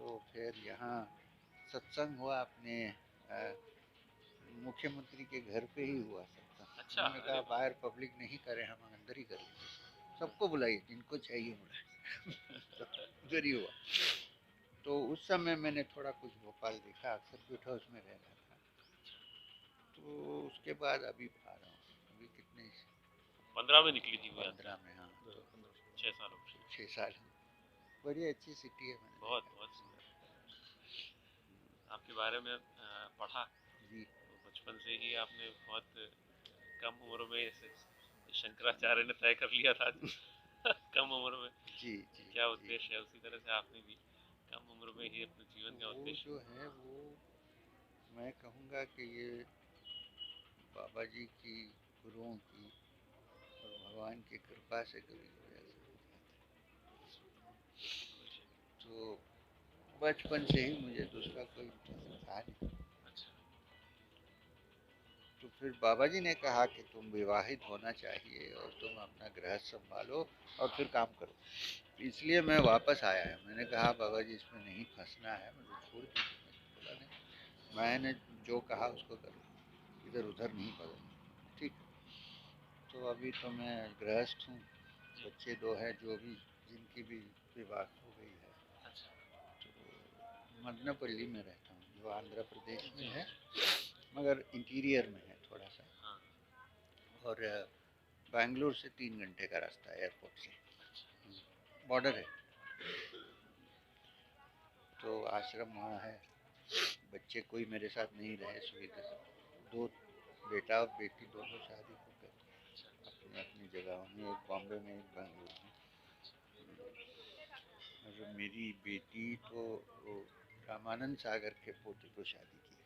तो फिर यहाँ सत्संग हुआ अपने मुख्यमंत्री के घर पे ही हुआ सत्संग। अच्छा, उन्होंने अरे कहा वाह! बाहर पब्लिक नहीं करे, हम अंदर ही करेंगे, सबको बुलाइए जिनको चाहिए बुलाइए। तो उधर ही हुआ। तो उस समय मैंने थोड़ा कुछ भोपाल देखा, अक्सर क्यूट हाउस में रह रहा था। तो उसके बाद अभी आ रहा हूँ, अभी कितने 15 में निकली थी वो यात्रा, 15 में, हाँ तो 6 सालों में। 6 साल। बड़ी अच्छी सिटी है, मैंने बहुत देखा। बहुत सुंदर। आपके बारे में पढ़ा जी तो बचपन से ही आपने बहुत कम उम्र में जैसे शंकराचार्य ने तय कर लिया था कम उम्र में जी जी क्या जी। उद्देश्य है, उसी तरह से आपने भी कम उम्र में ही अपने जीवन का वो उद्देश्य। जो है वो, मैं कहूँगा कि ये बाबा जी की, गुरुओं की और भगवान की कृपा से कभी कोई ऐसा हो जाता। तो बचपन से ही मुझे दूसरा कोई इंटरेस्ट था नहीं। अच्छा। तो फिर बाबा जी ने कहा कि तुम विवाहित होना चाहिए और तुम अपना गृहस्थ संभालो और फिर काम करो। इसलिए मैं वापस आया है। मैंने कहा बाबा जी इसमें नहीं फंसना है, मुझे छोड़ दीजिए। मैंने बोला नहीं, मैंने जो कहा उसको करो, इधर उधर नहीं बदलना, ठीक है। तो अभी तो मैं गृहस्थ हूँ, बच्चे 2 हैं, जो भी जिनकी भी विवाह हो गई है। अच्छा। तो मदनापल्ली में रहता हूँ, जो आंध्र प्रदेश में जी है, जी। मगर इंटीरियर में है थोड़ा सा। हाँ। और बैंगलोर से 3 घंटे का रास्ता है, एयरपोर्ट से, अच्छा। बॉर्डर है। तो आश्रम वहाँ है। बच्चे कोई मेरे साथ नहीं रहे सुविधा से, 2 बेटा और बेटी दोनों शादी हो गए अच्छा। अपनी अपनी जगहों में, एक बॉम्बे में एक बेंगलुरु में। और मेरी बेटी तो वो रामानंद सागर के पोते को शादी की है,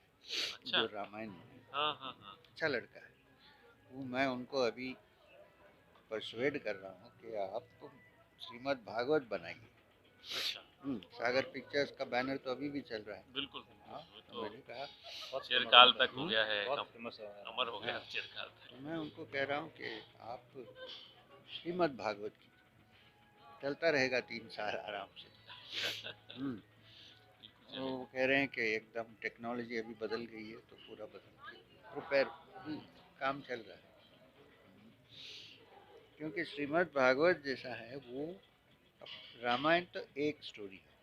अच्छा। जो रामायण में हाँ हाँ हाँ। अच्छा लड़का है। वो मैं उनको अभी परसुएड कर रहा हूँ कि आप श्रीमद् भागवत बनाइए। अच्छा। सागर पिक्चर्स का बैनर तो अभी भी चल रहा है। बिल्कुल हाँ, बिल्कुल, वो तो तो मैंने कहा चिरकाल तक हो गया है, बहुत फेमस है, अमर हो गया हाँ। चिरकाल तक। तो मैं उनको कह रहा हूँ कि आप श्रीमद् भागवत की चलता रहेगा 3 साल आराम से। हम्म। बिल्कुल वो चलेगा। कह रहे हैं कि एकदम टेक्नोलॉजी अभी बदल गई है, तो पूरा बदल के प्रिपेयर काम चल रहा है। क्योंकि श्रीमद् भागवत जैसा है वो, रामायण तो एक स्टोरी है,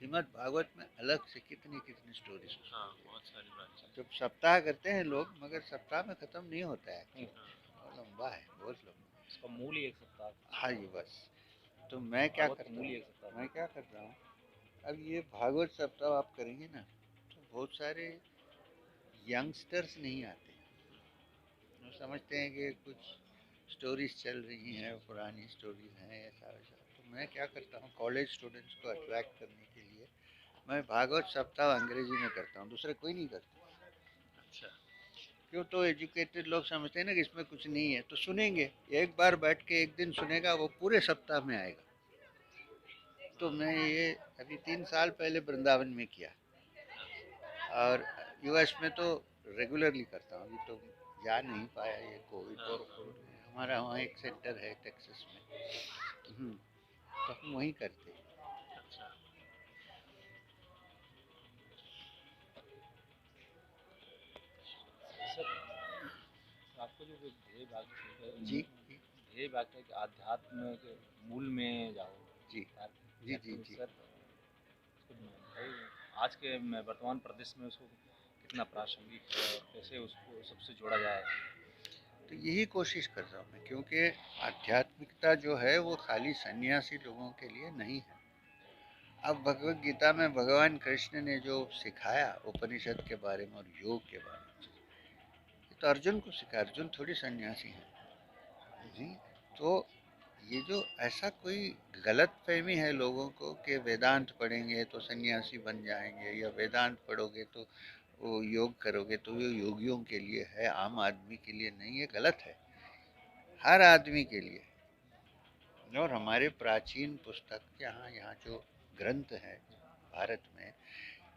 श्रीमद् भागवत में अलग से कितनी कितनी स्टोरीज हो हाँ, सकती बहुत सारी बात है। है। जब सप्ताह करते हैं लोग, मगर सप्ताह में खत्म नहीं होता है, हाँ। और लंबा है, बहुत लंबा है। इसका मूल ही एक सप्ताह है। हाँ जी, बस। तो मैं क्या भागवत का करता मूल ही हूँ, एक सप्ताह है। मैं क्या कर रहा हूँ, अब ये भागवत सप्ताह आप करेंगे ना, तो बहुत सारे यंगस्टर्स नहीं आते। वो समझते हैं कि कुछ स्टोरीज चल रही हैं, पुरानी स्टोरीज हैं, ऐसा वैसा। तो मैं क्या करता हूँ, कॉलेज स्टूडेंट्स को अट्रैक्ट करने के लिए मैं भागवत सप्ताह अंग्रेजी में करता हूँ, दूसरे कोई नहीं करते। अच्छा। क्यों, तो एजुकेटेड लोग समझते हैं ना कि इसमें कुछ नहीं है, तो सुनेंगे। एक बार बैठ के एक दिन सुनेगा, वो पूरे सप्ताह में आएगा। तो हाँ। मैं ये अभी 3 साल पहले वृंदावन में किया, हाँ। और यूएस में तो रेगुलरली करता हूँ। अभी तो जा नहीं पाया, ये कोविड हाँ। और हाँ। हमारा वहाँ एक सेंटर है टेक्सास में। तो हम वहीं करते हैं। अच्छा। सर, आपको जो ध्येय वाक्य जी ध्येय वाक्य के आध्यात्म के मूल में जाओ, जी जी जी तो जी। सर आज के वर्तमान परिदृश्य में उसको कितना प्रासंगिक है और कैसे उसको सबसे जोड़ा जाए। तो यही कोशिश कर रहा हूँ मैं, क्योंकि आध्यात्मिकता जो है वो खाली सन्यासी लोगों के लिए नहीं है। अब भगवत गीता में भगवान कृष्ण ने जो सिखाया उपनिषद के बारे में और योग के बारे में, ये तो अर्जुन को सिखाया। अर्जुन थोड़ी सन्यासी है जी। तो ये जो ऐसा कोई गलत फहमी है लोगों को कि वेदांत पढ़ेंगे तो सन्यासी बन जाएंगे, या वेदांत पढ़ोगे तो वो योग करोगे तो ये योगियों के लिए है, आम आदमी के लिए नहीं, ये गलत है। हर आदमी के लिए। और हमारे प्राचीन पुस्तक यहाँ यहाँ जो ग्रंथ हैं भारत में,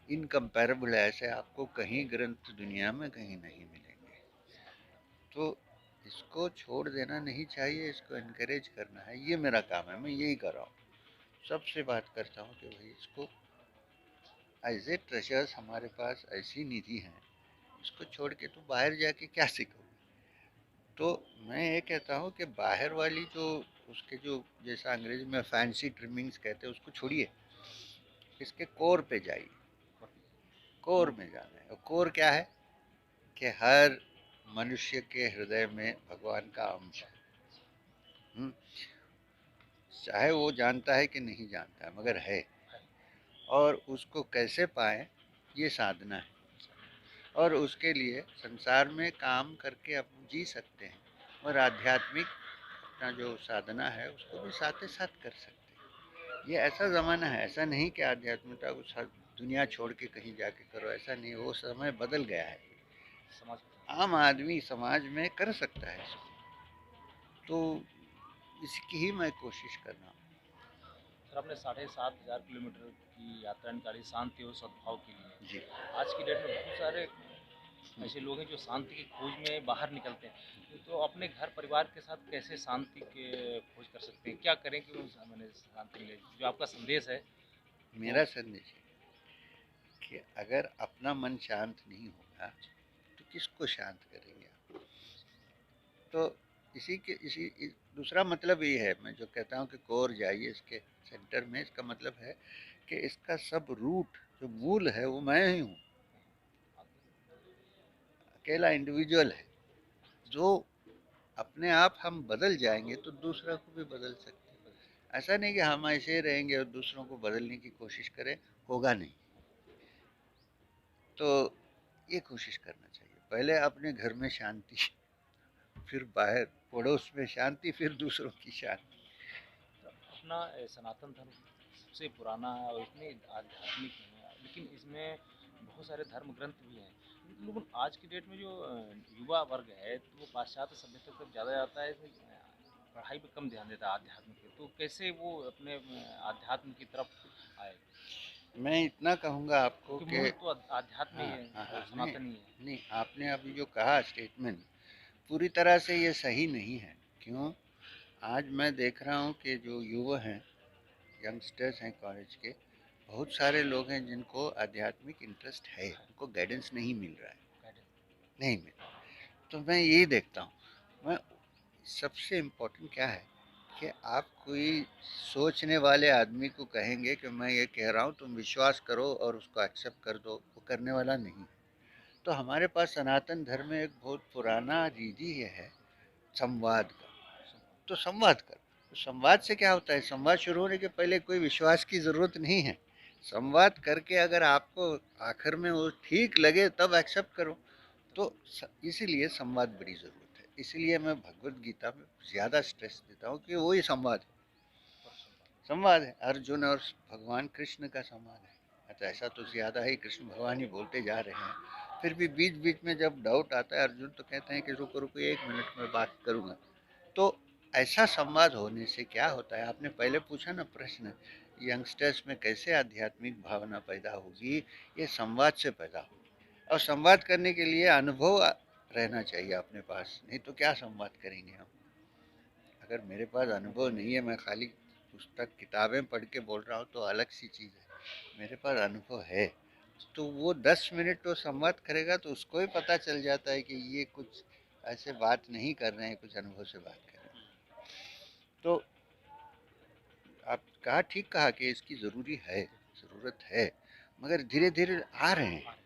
इनकम्पेरेबल ऐसे आपको कहीं ग्रंथ दुनिया में कहीं नहीं मिलेंगे। तो इसको छोड़ देना नहीं चाहिए, इसको इनकरेज करना है, ये मेरा काम है, मैं यही कर रहा हूँ। सबसे बात करता हूँ कि भाई इसको एज ए ट्रेजर्स हमारे पास ऐसी निधि है, इसको छोड़ के तो बाहर जाके क्या सीखोगे। तो मैं ये कहता हूँ कि बाहर वाली जो उसके जो जैसा अंग्रेजी में फैंसी ट्रिमिंग्स कहते हैं उसको छोड़िए, इसके कोर पे जाइए। कोर में जाना है, और कोर क्या है कि हर मनुष्य के हृदय में भगवान का अंश है। चाहे वो जानता है कि नहीं जानता है, मगर है। और उसको कैसे पाएं, ये साधना है। और उसके लिए संसार में काम करके आप जी सकते हैं, और आध्यात्मिक अपना जो साधना है उसको भी साथ ही साथ कर सकते हैं। ये ऐसा ज़माना है, ऐसा नहीं कि आध्यात्मिकता को दुनिया छोड़ के कहीं जाके करो, ऐसा नहीं। वो समय बदल गया है, समाज आम आदमी समाज में कर सकता है इसको। तो इसकी ही मैं कोशिश कर रहा हूँ। सर, आपने 7,500 किलोमीटर की यात्रा निकाली शांति और सद्भाव के लिए। जी। आज की डेट में बहुत सारे ऐसे लोग हैं जो शांति की खोज में बाहर निकलते हैं, तो अपने घर परिवार के साथ कैसे शांति के खोज कर सकते हैं, क्या करें कि मैंने शांति मिले, जो आपका संदेश है। मेरा संदेश है कि अगर अपना मन शांत नहीं होगा तो किसको शांत करेंगे आप। तो दूसरा मतलब ये है, मैं जो कहता हूँ कि कोर जाइए इसके सेंटर में, इसका मतलब है कि इसका सब रूट जो मूल है वो मैं ही हूँ, अकेला इंडिविजुअल है। जो अपने आप हम बदल जाएंगे तो दूसरा को भी बदल सकते हैं। ऐसा नहीं कि हम ऐसे रहेंगे और दूसरों को बदलने की कोशिश करें, होगा नहीं। तो ये कोशिश करना चाहिए, पहले अपने घर में शांति, फिर बाहर पड़ोस में शांति, फिर दूसरों की शांति। तो अपना सनातन धर्म सबसे पुराना है और इतने आध्यात्मिक है, लेकिन इसमें बहुत सारे धर्म ग्रंथ भी हैं। लेकिन आज की डेट में जो युवा वर्ग है, तो वो पाश्चात्य सभ्यता की तरफ ज़्यादा जाता है, पढ़ाई पे कम ध्यान देता है आध्यात्म पे, तो कैसे वो अपने आध्यात्म की तरफ आए। मैं इतना कहूँगा आपको क्योंकि कि मूल तो आध्यात्म ही हाँ है हाँ और हाँ, नहीं सनातन ही है। नहीं, आपने अभी जो कहा स्टेटमेंट पूरी तरह से ये सही नहीं है। क्यों? आज मैं देख रहा हूँ कि जो युवा हैं, यंगस्टर्स हैं कॉलेज के, बहुत सारे लोग हैं जिनको आध्यात्मिक इंटरेस्ट है, उनको गाइडेंस नहीं मिल रहा है, नहीं मिल रहा है। तो मैं यही देखता हूँ, मैं सबसे इम्पोर्टेंट क्या है कि आप कोई सोचने वाले आदमी को कहेंगे कि मैं ये कह रहा हूँ तुम विश्वास करो और उसको एक्सेप्ट कर दो, वो करने वाला नहीं। तो हमारे पास सनातन धर्म में एक बहुत पुराना रीति ये है संवाद का। तो संवाद कर, तो संवाद से क्या होता है, संवाद शुरू होने के पहले कोई विश्वास की ज़रूरत नहीं है। संवाद करके अगर आपको आखिर में वो ठीक लगे तब एक्सेप्ट करो। तो इसीलिए संवाद बड़ी ज़रूरत है। इसलिए मैं भगवत गीता में ज़्यादा स्ट्रेस देता हूँ कि वही संवाद है। संवाद है अर्जुन और भगवान कृष्ण का संवाद है। तो ऐसा तो ज़्यादा ही कृष्ण भगवान ही बोलते जा रहे हैं, फिर भी बीच बीच में जब डाउट आता है अर्जुन तो कहते हैं कि रुको रुको 1 मिनट में बात करूँगा। तो ऐसा संवाद होने से क्या होता है, आपने पहले पूछा ना प्रश्न, यंगस्टर्स में कैसे आध्यात्मिक भावना पैदा होगी, ये संवाद से पैदा होगी। और संवाद करने के लिए अनुभव रहना चाहिए अपने पास, नहीं तो क्या संवाद करेंगे हम। अगर मेरे पास अनुभव नहीं है, मैं खाली पुस्तक किताबें पढ़ के बोल रहा हूँ तो अलग सी चीज़ है। मेरे पास अनुभव है, तो वो 10 मिनट तो संवाद करेगा तो उसको ही पता चल जाता है कि ये कुछ ऐसे बात नहीं कर रहे हैं, कुछ अनुभव से बात कर रहे हैं। तो आप कहा, ठीक कहा कि इसकी ज़रूरत है, मगर धीरे धीरे आ रहे हैं,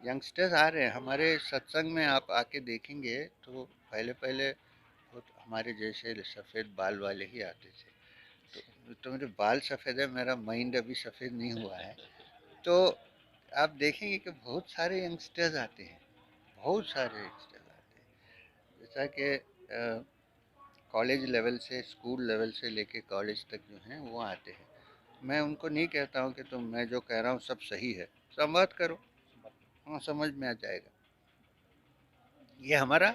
यंगस्टर्स आ रहे हैं हमारे सत्संग में। आप आके देखेंगे तो पहले पहले बहुत हमारे जैसे सफ़ेद बाल वाले ही आते थे। तो मेरे बाल सफ़ेद है, मेरा माइंड अभी सफ़ेद नहीं हुआ है। तो आप देखेंगे कि बहुत सारे यंगस्टर्स आते हैं, बहुत सारे यंगस्टर्स आते हैं। जैसा कि कॉलेज लेवल से, स्कूल लेवल से लेके कॉलेज तक जो हैं वो आते हैं। मैं उनको नहीं कहता हूँ कि तुम मैं जो कह रहा हूँ सब सही है, संवाद करो, हाँ समझ में आ जाएगा। ये हमारा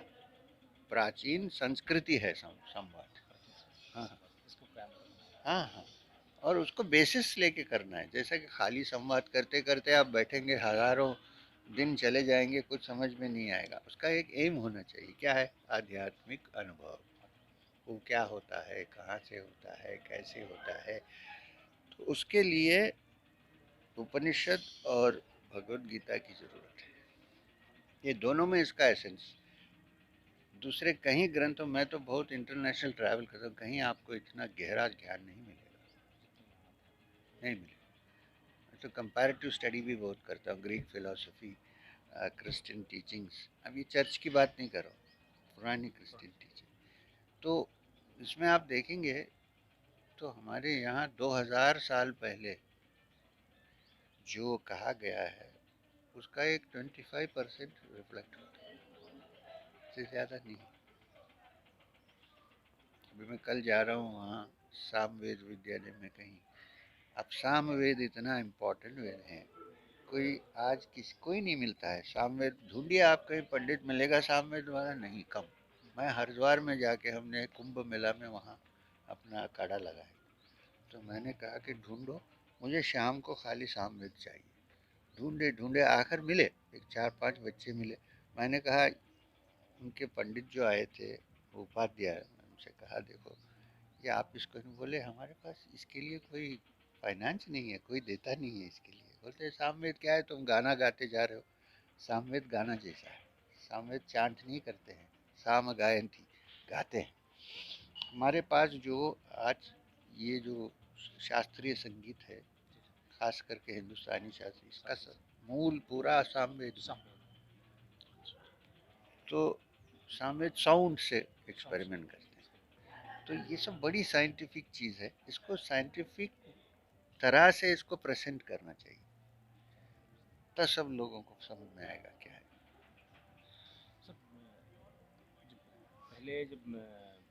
प्राचीन संस्कृति है संवाद। हाँ हाँ हाँ, और उसको बेसिस लेके करना है। जैसा कि खाली संवाद करते करते आप बैठेंगे, हज़ारों दिन चले जाएंगे, कुछ समझ में नहीं आएगा। उसका एक एम होना चाहिए, क्या है, आध्यात्मिक अनुभव। वो क्या होता है, कहाँ से होता है, कैसे होता है, तो उसके लिए उपनिषद और भगवत गीता की ज़रूरत है। ये दोनों में इसका एसेंस। दूसरे कहीं ग्रंथों में तो बहुत इंटरनेशनल ट्रैवल करता हूँ, कहीं आपको इतना गहरा ज्ञान नहीं मिलेगा, नहीं मिलेगा। तो कंपैरेटिव स्टडी भी बहुत करता हूँ, ग्रीक फिलोसफी, क्रिश्चियन टीचिंग्स। अब ये चर्च की बात नहीं कर रहा हूँ, पुरानी क्रिश्चियन टीचिंग। तो इसमें आप देखेंगे तो हमारे यहाँ 2000 साल पहले जो कहा गया है उसका एक 25% रिफ्लेक्ट होता है, इससे ज़्यादा नहीं। अभी मैं कल जा रहा हूँ वहाँ सामवेद विद्यालय में कहीं। अब सामवेद इतना इम्पोर्टेंट वेद है, कोई आज कोई नहीं मिलता है सामवेद। ढूंढिए आप, कहीं पंडित मिलेगा सामवेद वाला? नहीं, कम। मैं हरिद्वार में जाके, हमने कुंभ मेला में वहाँ अपना अखाड़ा लगाया, तो मैंने कहा कि ढूंढो, मुझे शाम को खाली सामवेद चाहिए। ढूंढे ढूंढे आखिर मिले, एक 4-5 बच्चे मिले। मैंने कहा, उनके पंडित जो आए थे वो उपाध्याय, उनसे कहा देखो ये आप इसको नहीं। बोले हमारे पास इसके लिए कोई फाइनेंस नहीं है, कोई देता नहीं है इसके लिए। बोलते सामवेद क्या है, तुम गाना गाते जा रहे हो। सामवेद गाना जैसा है, सामवेद चांट नहीं करते हैं, साम गायन थी, गाते हैं। हमारे पास जो आज ये जो शास्त्रीय संगीत है, खास करके हिंदुस्तानी शास्त्रीय, इसका मूल पूरा सामवेद। तो सामवेद साउंड से एक्सपेरिमेंट करते हैं। तो ये सब बड़ी साइंटिफिक चीज़ है, इसको साइंटिफिक तरह से इसको प्रेजेंट करना चाहिए, तब सब लोगों को समझ में आएगा क्या है। सर, पहले जब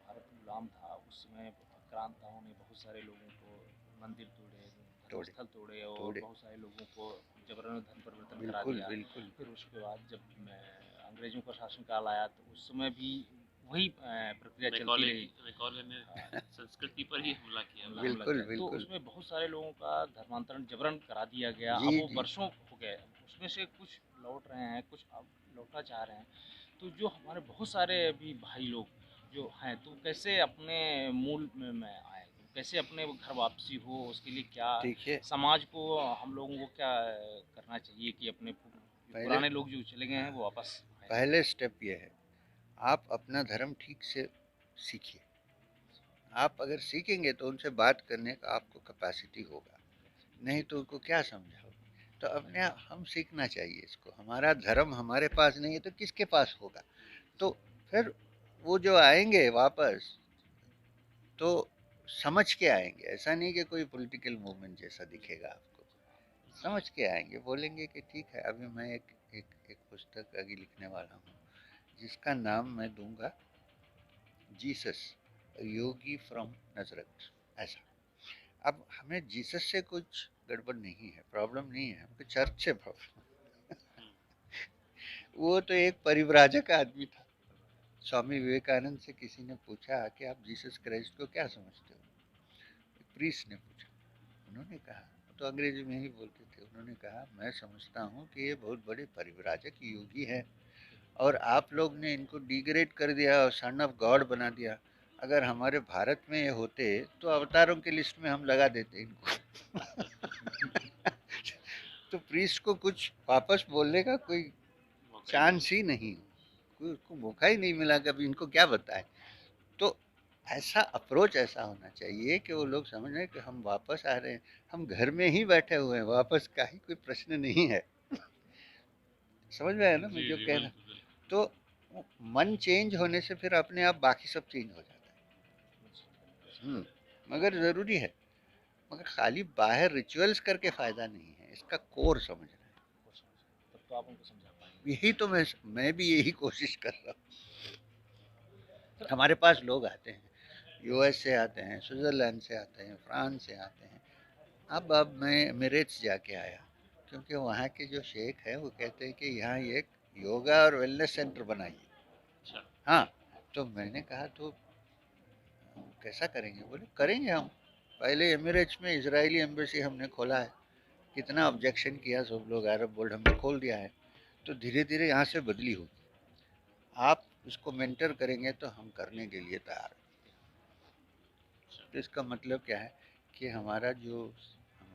भारत गुलाम था उस समय आक्रांताओं ने बहुत सारे लोगों को मंदिर तोड़े, धर्मस्थल तोड़े और तोड़े। बहुत सारे लोगों को जबरन धर्म परिवर्तन करा बिल्कुल दिया। बिल्कुल। फिर उसके बाद जब अंग्रेजों का शासनकाल आया तो उस समय भी वही प्रक्रिया चलती रही। ने संस्कृति पर ही हमला किया। बिल्कुल तो बिल्कुल। उसमें बहुत सारे लोगों का धर्मांतरण जबरन करा दिया गया। जी अब वो जी। वर्षों हो गए, उसमें से कुछ लौट रहे हैं, कुछ अब लौटना चाह रहे हैं। तो जो हमारे बहुत सारे अभी भाई लोग जो हैं, तो कैसे अपने मूल में आए, तो कैसे अपने घर वापसी हो, उसके लिए क्या देखिए, समाज को, हम लोगों को क्या करना चाहिए कि अपने जो पहले पुराने लोग जो चले गए हैं वो वापस आए? पहले स्टेप ये है, आप अपना धर्म ठीक से सीखिए। आप अगर सीखेंगे तो उनसे बात करने का आपको कैपेसिटी होगा, नहीं तो उनको क्या समझाओगे। तो अपने हम सीखना चाहिए इसको। हमारा धर्म हमारे पास नहीं है तो किसके पास होगा। तो फिर वो जो आएंगे वापस, तो समझ के आएंगे। ऐसा नहीं कि कोई पॉलिटिकल मूवमेंट जैसा दिखेगा आपको, समझ के आएंगे, बोलेंगे कि ठीक है। अभी मैं एक पुस्तक आगे लिखने वाला हूँ जिसका नाम मैं दूंगा जीसस, योगी फ्रॉम नजरत, ऐसा। अब हमें जीसस से कुछ गड़बड़ नहीं है, प्रॉब्लम नहीं है, हमको चर्च से प्रॉब्लम। वो तो एक परिव्राजक आदमी था। स्वामी विवेकानंद से किसी ने पूछा कि आप जीसस क्राइस्ट को क्या समझते हो, एक प्रीस्ट ने पूछा। उन्होंने कहा, तो अंग्रेजी में ही बोलते थे, उन्होंने कहा मैं समझता हूँ कि ये बहुत बड़े परिव्राजक योगी हैं और आप लोग ने इनको डिग्रेड कर दिया और सन ऑफ गॉड बना दिया। अगर हमारे भारत में ये होते तो अवतारों की लिस्ट में हम लगा देते इनको। तो प्रीस्ट को कुछ वापस बोलने का कोई चांस ही नहीं, कोई उसको मौका ही नहीं मिला कभी, इनको क्या बताए। तो ऐसा अप्रोच ऐसा होना चाहिए कि वो लोग समझ रहे कि हम वापस आ रहे हैं, हम घर में ही बैठे हुए हैं, वापस का ही कोई प्रश्न नहीं है। समझ में आया ना मैं जो कह रहा हूँ। तो मन चेंज होने से फिर अपने आप बाकी सब चेंज हो जाता है। मगर ज़रूरी है, मगर खाली बाहर रिचुअल्स करके फ़ायदा नहीं है, इसका कोर समझना है। तब तो आप उनको समझा पाएंगे। यही तो मैं भी यही कोशिश कर रहा हूँ। हमारे पास लोग आते हैं, यूएस से आते हैं, स्विट्ज़रलैंड से आते हैं, फ्रांस से आते हैं। अब मैं एमिरेट्स जाके आया, क्योंकि वहाँ के जो शेख हैं वो कहते हैं कि यहाँ एक योगा और वेलनेस सेंटर बनाइए। हाँ, तो मैंने कहा तो कैसा करेंगे? बोले करेंगे हम। पहले एमिरेट्स में इजरायली एम्बेसी हमने खोला है, कितना ऑब्जेक्शन किया सब लोग, अरब वर्ल्ड हमने खोल दिया है। तो धीरे धीरे यहाँ से बदली होगी, आप इसको मेंटर करेंगे तो हम करने के लिए तैयार हैं। तो इसका मतलब क्या है कि हमारा जो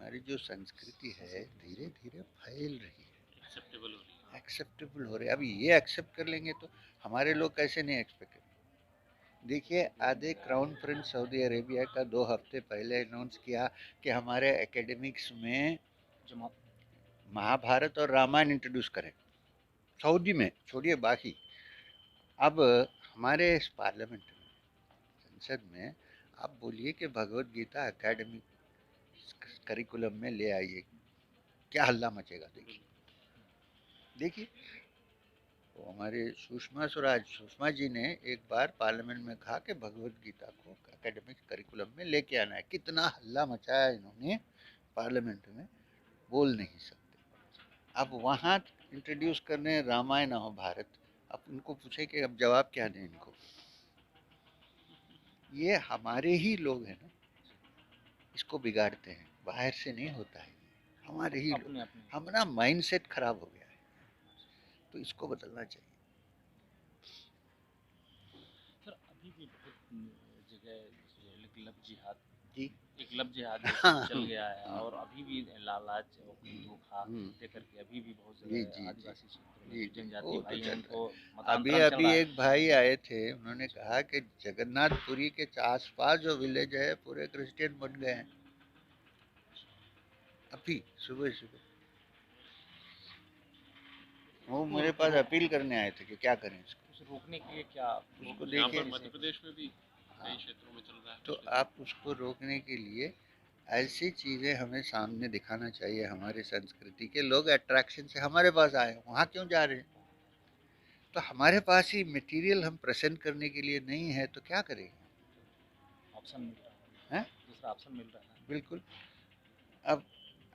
हमारी जो संस्कृति है धीरे धीरे फैल रही है, एक्सेप्टेबल हो रही है। एक्सेप्टेबल हो रही है। अब ये एक्सेप्ट कर लेंगे तो हमारे लोग कैसे नहीं एक्सपेक्ट करेंगे। देखिए आधे क्राउन प्रिंस सऊदी अरेबिया का 2 हफ्ते पहले अनाउंस किया कि हमारे एकेडमिक्स में जमा महाभारत और रामायण इंट्रोड्यूस करें, सऊदी में, छोड़िए बाकी। अब हमारे इस पार्लियामेंट में, संसद में आप बोलिए कि भगवत गीता एकेडमिक करिकुलम में ले आइए, क्या हल्ला मचेगा। देखिए देखिए तो हमारे सुषमा जी ने एक बार पार्लियामेंट में कहा कि भगवत गीता को एकेडमिक करिकुलम में लेके आना है। कितना हल्ला मचाया इन्होंने पार्लियामेंट में, बोल नहीं सकते। अब वहाँ इंट्रोड्यूस करने रामायण और भारत, अब उनको पूछे कि अब जवाब क्या दें इनको। ये हमारे ही लोग हैं ना, इसको बिगाड़ते हैं, बाहर से नहीं होता है, हमारे ही लोग। अपने अपने हमारा माइंड सेट खराब हो गया है, तो इसको बदलना चाहिए। सर अभी भी बहुत जगह जैसे लव जिहाद, जी एक लव जिहाद जैसे हाँ चल गया है, हाँ और अभी भी लालाच और धोखा हम्म, देकर के अभी भी बहुत जी जगह जी जी आदिवासी क्षेत्रों में जी जो जी, जनजातीय वो तो भाई हैं चल रहा उनको है। अभी मतांतरण चल अभी रहा है। एक भाई आए थे, उन्होंने कहा कि जगन्नाथपुरी के आसपास जो विलेज है पूरे क्रिश्चियन बन गए हैं। अभी सुबह सुबह वो उसको मेरे पास अपील करने आए थे कि क्या करें इसको। उसे रोकने के लिए क्या उसको यहाँ देखिए, पर मध्य प्रदेश में भी हाँ, कई क्षेत्रों में चल रहा है तो पिछले आप उसको रोकने के लिए ऐसी चीज़ें हमें सामने दिखाना चाहिए। हमारी संस्कृति के लोग अट्रैक्शन से हमारे पास आए, वहाँ क्यों जा रहे हैं। तो हमारे पास ही मटेरियल हम प्रेजेंट करने के लिए नहीं है तो क्या करेंगे, ऑप्शन मिल रहा हैं? है, दूसरा ऑप्शन मिल रहा है। बिल्कुल। अब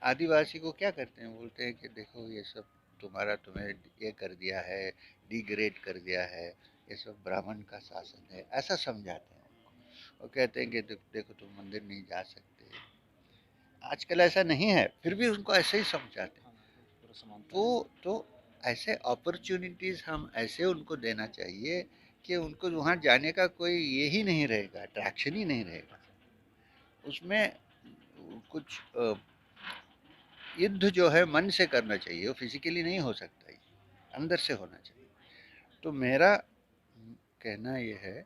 आदिवासी को क्या करते हैं, बोलते हैं कि देखो ये सब तुम्हारा, तुम्हें ये कर दिया है, डिग्रेड कर दिया है, ये सब ब्राह्मण का शासन है, ऐसा समझाते हैं उनको। और कहते हैं कि देखो तुम मंदिर नहीं जा सकते। आजकल ऐसा नहीं है, फिर भी उनको ऐसे ही समझाते हैं। हाँ, पूरा समानता तो ऐसे अपॉर्चुनिटीज़ हम ऐसे उनको देना चाहिए कि उनको वहाँ जाने का कोई ये ही नहीं रहेगा, अट्रैक्शन ही नहीं रहेगा। उसमें कुछ युद्ध जो है मन से करना चाहिए, वो फिजिकली नहीं हो सकता, ये अंदर से होना चाहिए। तो मेरा कहना ये है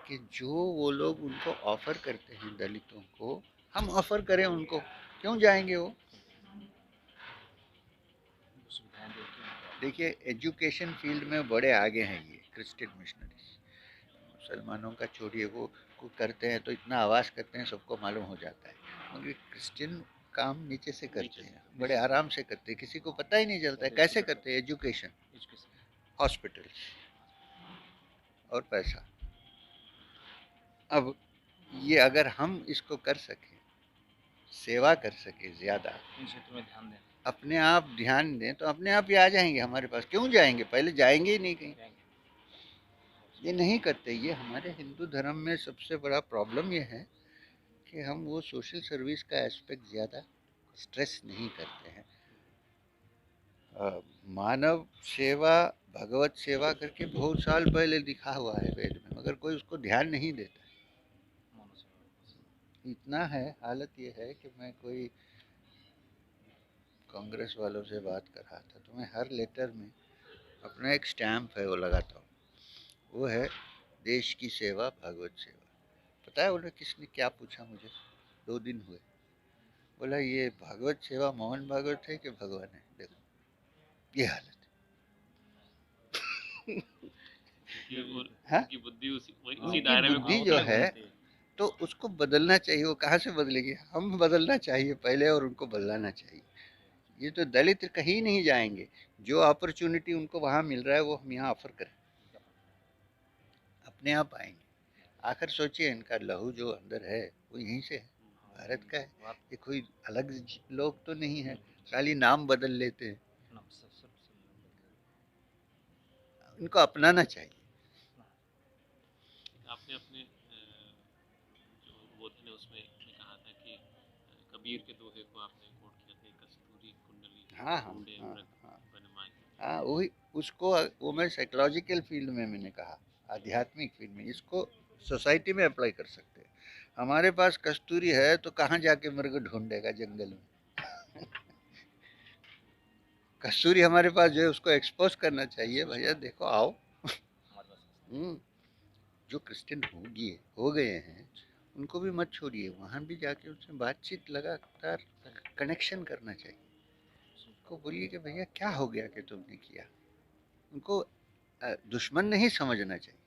कि जो वो लोग उनको ऑफर करते हैं दलितों को, हम ऑफर करें उनको, क्यों जाएंगे वो। सुविधाएं देके उनको देखिए एजुकेशन फील्ड में बड़े आगे हैं ये क्रिश्चियन मिशनरीज। मुसलमानों का छोड़िए, वो करते हैं तो इतना आवाज़ करते हैं सबको मालूम हो जाता है, मगर क्रिश्चियन काम नीचे से करते हैं, बड़े आराम से करते हैं, किसी को पता ही नहीं चलता है कैसे करते हैं। एजुकेशन, एजुकेशन हॉस्पिटल्स और पैसा। अब ये अगर हम इसको कर सकें, सेवा कर सकें ज़्यादा, इन क्षेत्रों में ध्यान दें, अपने आप ध्यान दें, तो अपने आप ही आ जाएंगे हमारे पास। क्यों जाएंगे, पहले जाएंगे ही नहीं कहीं। ये नहीं करते। ये हमारे हिंदू धर्म में सबसे बड़ा प्रॉब्लम ये है कि हम वो सोशल सर्विस का एस्पेक्ट ज़्यादा स्ट्रेस नहीं करते हैं। मानव सेवा, भगवत सेवा करके बहुत साल पहले लिखा हुआ है वेद में, मगर कोई उसको ध्यान नहीं देता। इतना है, हालत ये है कि मैं कोई कांग्रेस वालों से बात कर रहा था, तो मैं हर लेटर में अपना एक स्टैम्प है वो लगाता हूँ, वो है देश की सेवा भगवत सेवा। पता है उन्हें किसने क्या पूछा मुझे, 2 दिन हुए, बोला ये भगवत सेवा मोहन भागवत है कि भगवान है। देखो ये हालत है। उनकी बुद्धि उसी उनकी दायरे में बुद्धि जो है तो उसको बदलना चाहिए। वो कहाँ से बदलेगी, हम बदलना चाहिए पहले और उनको बदलाना चाहिए। ये तो दलित कहीं नहीं जाएंगे, जो अपॉर्चुनिटी उनको वहाँ मिल रहा है वो हम यहाँ ऑफर करें, अपने आप आएंगे। आखिर सोचिए इनका लहू जो अंदर है वो यहीं से है, भारत का है। ये कोई अलग लोग तो नहीं है, खाली नाम बदल लेते हैं। इनको अपनाना चाहिए। आपने अपने जो बोधन है उसमें कहा था कि कबीर के दोहे को आपने कोट किया था, कस्तूरी कुंडली हाँ हाँ ढूंढे हाँ मृग हाँ बनमाई। हाँ, वही उसको, वो मैं साइकोलॉजिकल फील्ड में मैंने कहा, आध्यात्मिक फील्ड में। इसको सोसाइटी में अप्लाई कर सकते हैं। हमारे पास कस्तूरी है तो कहाँ जाके मृग ढूंढेगा जंगल में, कस्तूरी हमारे पास जो है उसको एक्सपोज करना चाहिए, भैया देखो आओ। हमारे पास हम्म, जो क्रिश्चियन हो गए हैं उनको भी मत छोड़िए, वहाँ भी जाके उनसे बातचीत लगातार कनेक्शन करना चाहिए। उनको बोलिए कि भैया क्या हो गया कि तुमने किया। उनको दुश्मन नहीं समझना चाहिए।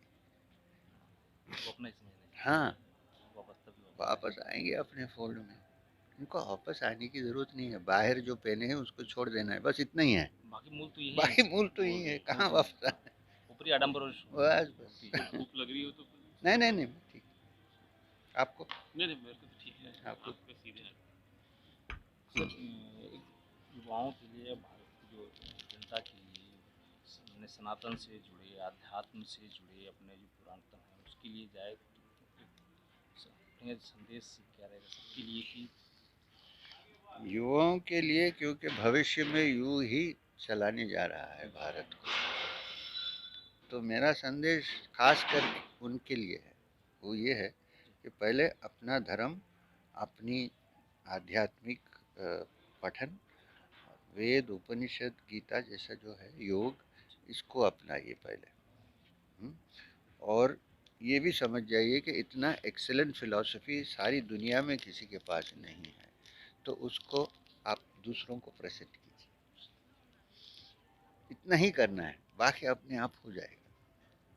वो अपना ही समझना हाँ, चाहिए, वापस तभी वापस आएंगे अपने फोल्ड में। इनको वापस आने की जरूरत नहीं है, बाहर जो पहने हैं उसको छोड़ देना है, बस इतना ही है। बाकी मूल तो यही है बाकी इनका। मूल तो यही है, कहाँ वापस आना ऊपरी आडंबर और है। बस बस। मूर्ति। धूप लग रही हो तो नहीं नहीं नहीं, ठीक। आपको नहीं नहीं, मेरे को तो ठीक है, आपको आपके सीधे हैं। सर एक युवाओं के लिए, भारत की जो जनता के लिए, अपने सनातन से जुड़े, अध्यात्म से जुड़े अपने जो पुरातन हैं उसके लिए जाए तो एक संदेश क्या रहेगा सबके लिए कि युवाओं के लिए, क्योंकि भविष्य में यूं ही चलाने जा रहा है भारत को, तो मेरा संदेश खास कर उनके लिए है। वो ये है कि पहले अपना धर्म, अपनी आध्यात्मिक पठन, वेद उपनिषद गीता जैसा जो है योग, इसको अपनाइए पहले। हम्म? और ये भी समझ जाइए कि इतना एक्सेलेंट फिलॉसफी सारी दुनिया में किसी के पास नहीं है, तो उसको आप दूसरों को प्रेजेंट कीजिए। इतना ही करना है, बाकी अपने आप हो जाएगा।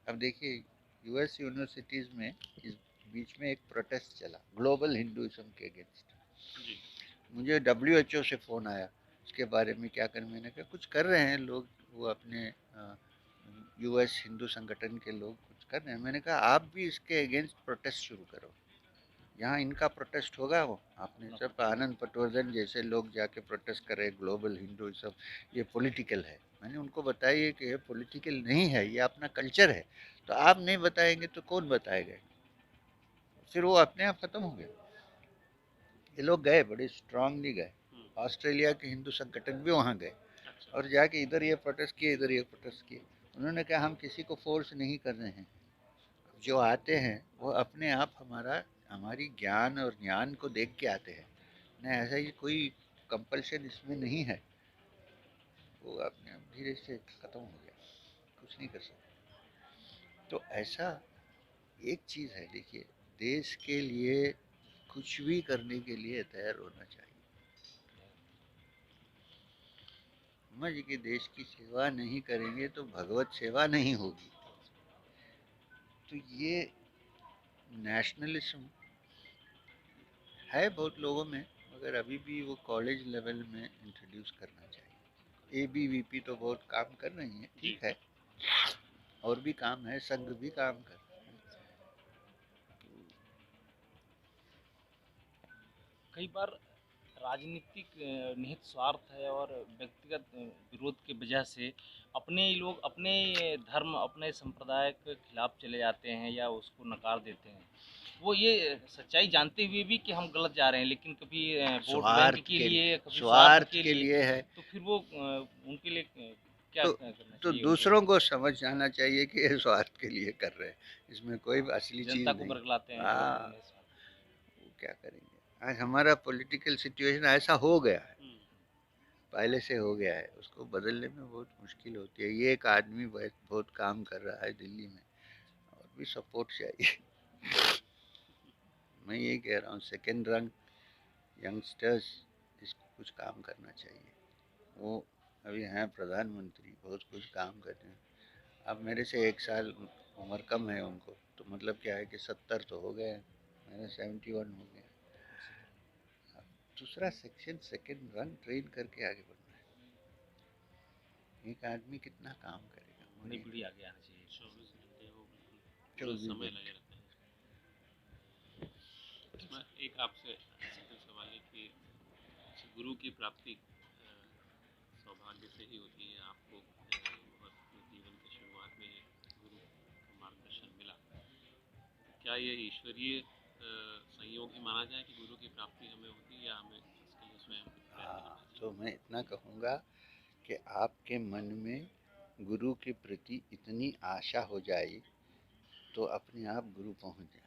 अब देखिए, यूएस यूनिवर्सिटीज़ में इस बीच में एक प्रोटेस्ट चला ग्लोबल हिंदुइज्म के अगेंस्ट। जी। मुझे डब्ल्यूएचओ से फ़ोन आया उसके बारे में, क्या कर, मैंने कहा कुछ कर रहे हैं लोग, वो अपने यूएस हिंदू संगठन के लोग कुछ कर रहे हैं। मैंने कहा आप भी इसके अगेंस्ट प्रोटेस्ट शुरू करो। यहाँ इनका प्रोटेस्ट होगा, वो आपने सब आनंद पटवर्धन जैसे लोग जाके प्रोटेस्ट कर रहे ग्लोबल हिंदुइज्म, ये पॉलिटिकल है। मैंने उनको बताइए कि ये पॉलिटिकल नहीं है, ये अपना कल्चर है। तो आप नहीं बताएंगे तो कौन बताएगा। फिर वो अपने आप खत्म हो गया। ये लोग गए, बड़े स्ट्रांगली गए, ऑस्ट्रेलिया के हिंदू संगठन भी वहाँ गए अच्छा। और जाके इधर ये प्रोटेस्ट किए, इधर ये प्रोटेस्ट किए। उन्होंने कहा हम किसी को फोर्स नहीं कर रहे हैं, जो आते हैं वो अपने आप हमारी ज्ञान और ज्ञान को देख के आते हैं ना, ऐसा ही कोई कंपल्शन इसमें नहीं है। वो अपने आप धीरे से खत्म हो गया, कुछ नहीं कर सकते। तो ऐसा एक चीज़ है, देखिए देश के लिए कुछ भी करने के लिए तैयार होना चाहिए। समझ कि देश की सेवा नहीं करेंगे तो भगवत सेवा नहीं होगी। तो ये नेशनलिज्म है बहुत लोगों में, मगर अभी भी वो कॉलेज लेवल में इंट्रोड्यूस करना चाहिए। एबीवीपी तो बहुत काम कर रही है, ठीक है, और भी काम है, संघ भी काम कर रहे हैं। कई बार राजनीतिक निहित स्वार्थ है और व्यक्तिगत विरोध की वजह से अपने ही लोग अपने धर्म, अपने संप्रदाय के खिलाफ चले जाते हैं या उसको नकार देते हैं। वो ये सच्चाई जानते हुए भी कि हम गलत जा रहे हैं, लेकिन कभी वोट बैंक के लिए, कभी स्वार्थ स्वार्थ के के लिए, लिए है। तो फिर वो उनके लिए क्या तो करना तो चाहिए उनको? दूसरों को समझ जाना चाहिए कि ये स्वार्थ के लिए कर रहे हैं, इसमें कोई असली चीज़ जनता को नहीं। बरगलाते हैं कि हाँ, अपने स्वार्थ। वो क्या करेंगे। आज हमारा पॉलिटिकल सिचुएशन ऐसा हो गया है, पहले से हो गया है, उसको बदलने में बहुत मुश्किल होती है। ये एक आदमी बहुत काम कर रहा है दिल्ली में, और भी सपोर्ट चाहिए। मैं ये कह रहा हूँ, सेकेंड रंग यंगस्टर्स, इसको कुछ काम करना चाहिए। वो अभी हैं प्रधानमंत्री, बहुत कुछ काम करते हैं। अब मेरे से 1 साल उम्र कम है उनको, तो मतलब क्या है कि 70 तो हो गए हैं, मैंने 71 हो गया। अब दूसरा सेक्शन सेकेंड रंग ट्रेन करके आगे बढ़ना है। एक आदमी कितना काम करेगा। नई पीढ़ी आगे आनी चाहिए। 24 घंटे वो बिल्कुल पूरा 24 समय घंटे लगे रहते हैं। इसमें एक आपसे अंतिम सवाल है कि गुरु की प्राप्ति सौभाग्य से ही होती है। आपको बहुत अपने जीवन के शुरुआत में गुरु का मार्गदर्शन मिला। क्या ये ईश्वरीय संयोग ही माना जाए कि गुरु की प्राप्ति हमें होती है, या हमें इसके लिए स्वयं प्रयत्न करना चाहिए? तो मैं इतना कहूँगा कि आपके मन में गुरु के प्रति इतनी आशा हो जाए तो अपने आप गुरु पहुँच जाए।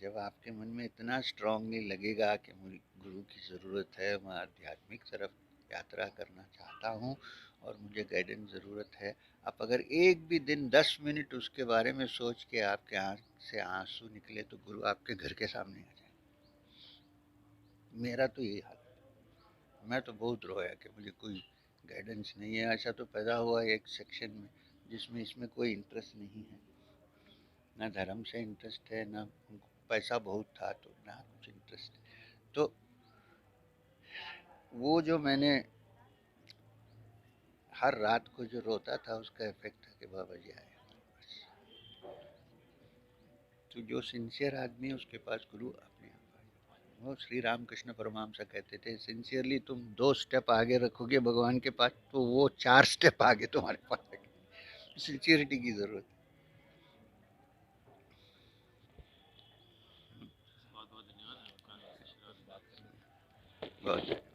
जब आपके मन में इतना स्ट्रांगली लगेगा कि मुझे गुरु की ज़रूरत है, मैं आध्यात्मिक तरफ यात्रा करना चाहता हूँ और मुझे गाइडेंस ज़रूरत है, आप अगर एक भी दिन 10 मिनट उसके बारे में सोच के आपके आँख से आंसू निकले तो गुरु आपके घर के सामने आ जाए। मेरा तो यही हाल है। मैं तो बहुत रोया कि मुझे कोई गाइडेंस नहीं है। ऐसा तो पैदा हुआ एक सेक्शन में जिसमें इसमें कोई इंटरेस्ट नहीं है, ना धर्म से इंटरेस्ट है, ना पैसा बहुत था तो ना कुछ इंटरेस्ट है। तो वो जो मैंने हर रात को जो रोता था उसका इफेक्ट था कि बाबा जी आए। तो जो सिंसियर आदमी है उसके पास गुरु अपने आप आ जाता है। वो श्री रामकृष्ण परमहंस कहते थे, सिंसियरली तुम 2 स्टेप आगे रखोगे भगवान के पास तो वो 4 स्टेप आगे तुम्हारे पास रखेंगे। सिंसियरिटी की जरूरत बहुत बहुत धन्यवाद आपका आपसे बात करने है बहुत।